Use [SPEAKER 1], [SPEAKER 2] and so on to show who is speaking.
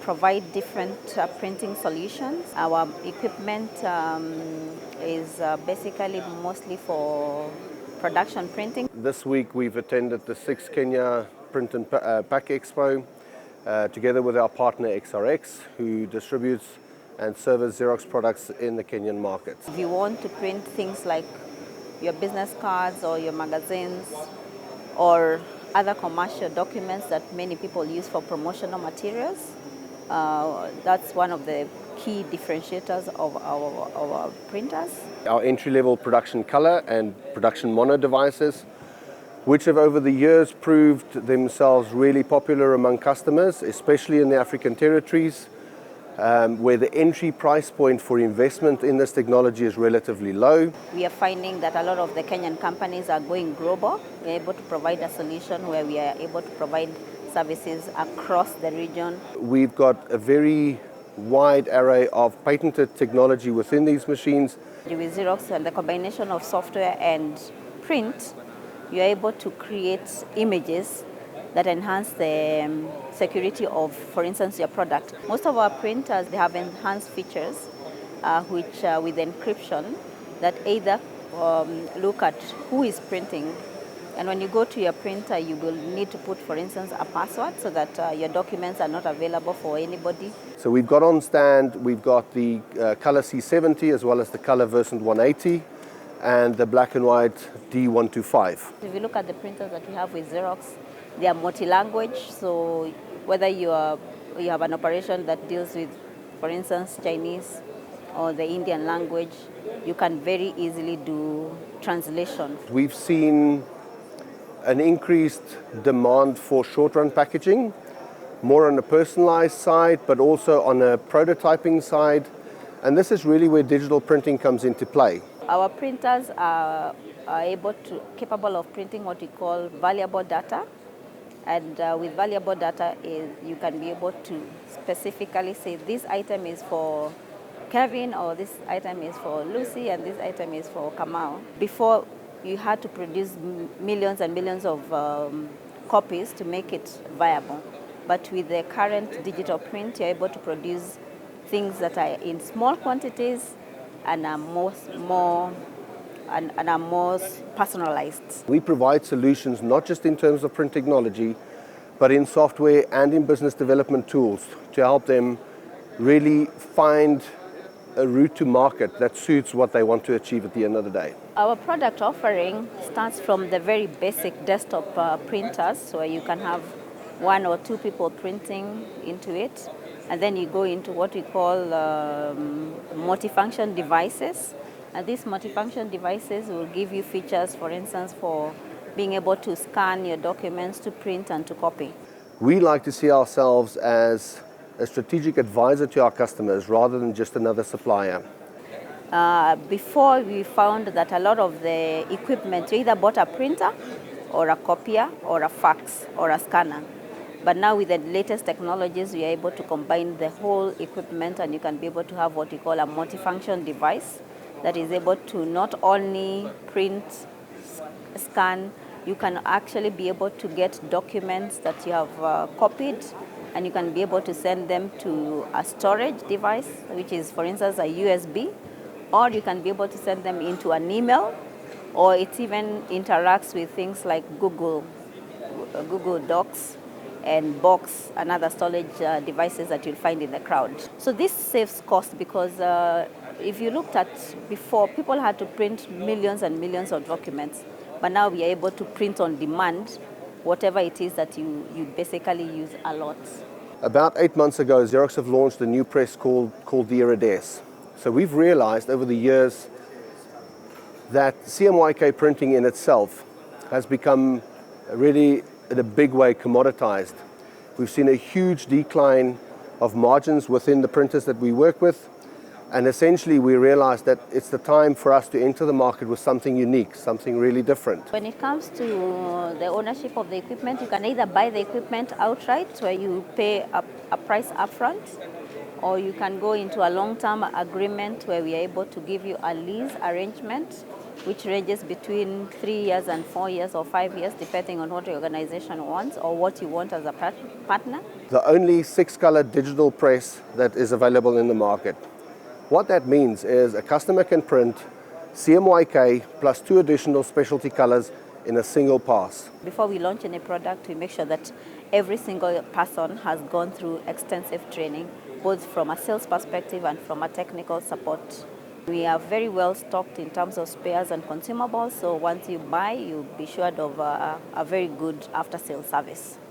[SPEAKER 1] provide different printing solutions. Our equipment is basically mostly for production printing.
[SPEAKER 2] This week we've attended the 6th Kenya Print and Pack Expo together with our partner XRX, who distributes and serves Xerox products in the Kenyan market.
[SPEAKER 1] If you want to print things like your business cards or your magazines or other commercial documents that many people use for promotional materials, that's one of the key differentiators of our printers.
[SPEAKER 2] Our entry-level production color and production mono devices, which have over the years proved themselves really popular among customers, especially in the African territories, where the entry price point for investment in this technology is relatively low.
[SPEAKER 1] We are finding that a lot of the Kenyan companies are going global. We're able to provide a solution where we are able to provide services across the region.
[SPEAKER 2] We've got a very wide array of patented technology within these machines.
[SPEAKER 1] With Xerox and the combination of software and print, you're able to create images that enhance the security of, for instance, your product. Most of our printers, they have enhanced features which with encryption that either look at who is printing, and when you go to your printer, you will need to put, for instance, a password so that your documents are not available for anybody.
[SPEAKER 2] So we've got on stand, we've got the Color C70 as well as the Color Versant 180 and the black and white D125.
[SPEAKER 1] If you look at the printers that we have with Xerox, they are multi-language, so whether you have an operation that deals with, for instance, Chinese or the Indian language, you can very easily do translation.
[SPEAKER 2] We've seen an increased demand for short-run packaging, more on a personalized side, but also on a prototyping side, and this is really where digital printing comes into play.
[SPEAKER 1] Our printers are capable of printing what we call valuable data. And with valuable data, you can be able to specifically say this item is for Kevin, or this item is for Lucy, and this item is for Kamau. Before, you had to produce millions and millions of copies to make it viable. But with the current digital print, you're able to produce things that are in small quantities and are more personalized.
[SPEAKER 2] We provide solutions not just in terms of print technology, but in software and in business development tools to help them really find a route to market that suits what they want to achieve at the end of the day.
[SPEAKER 1] Our product offering starts from the very basic desktop printers, so you can have 1 or 2 people printing into it, and then you go into what we call multifunction devices. And these multifunction devices will give you features, for instance, for being able to scan your documents, to print and to copy.
[SPEAKER 2] We like to see ourselves as a strategic advisor to our customers rather than just another supplier.
[SPEAKER 1] Before, we found that a lot of the equipment, you either bought a printer or a copier or a fax or a scanner. But now with the latest technologies, we are able to combine the whole equipment, and you can be able to have what we call a multifunction device that is able to not only print, scan, you can actually be able to get documents that you have copied, and you can be able to send them to a storage device, which is, for instance, a USB, or you can be able to send them into an email, or it even interacts with things like Google Docs and Box and other storage devices that you'll find in the cloud. So this saves cost because if you looked at before, people had to print millions and millions of documents, but now we are able to print on demand whatever it is that you basically use a lot.
[SPEAKER 2] About 8 months ago, Xerox have launched a new press called the Irides. So we've realized over the years that CMYK printing in itself has become really, in a big way, commoditized. We've seen a huge decline of margins within the printers that we work with, and essentially we realized that it's the time for us to enter the market with something unique, something really different.
[SPEAKER 1] When it comes to the ownership of the equipment, you can either buy the equipment outright, where you pay a price upfront, or you can go into a long-term agreement where we are able to give you a lease arrangement, which ranges between 3 years and 4 years or 5 years, depending on what your organization wants or what you want as a partner.
[SPEAKER 2] The only 6-color digital press that is available in the market. What that means is a customer can print CMYK plus 2 additional specialty colors in a single pass.
[SPEAKER 1] Before we launch any product, we make sure that every single person has gone through extensive training, both from a sales perspective and from a technical support. We are very well stocked in terms of spares and consumables, so once you buy, you'll be assured of a very good after-sales service.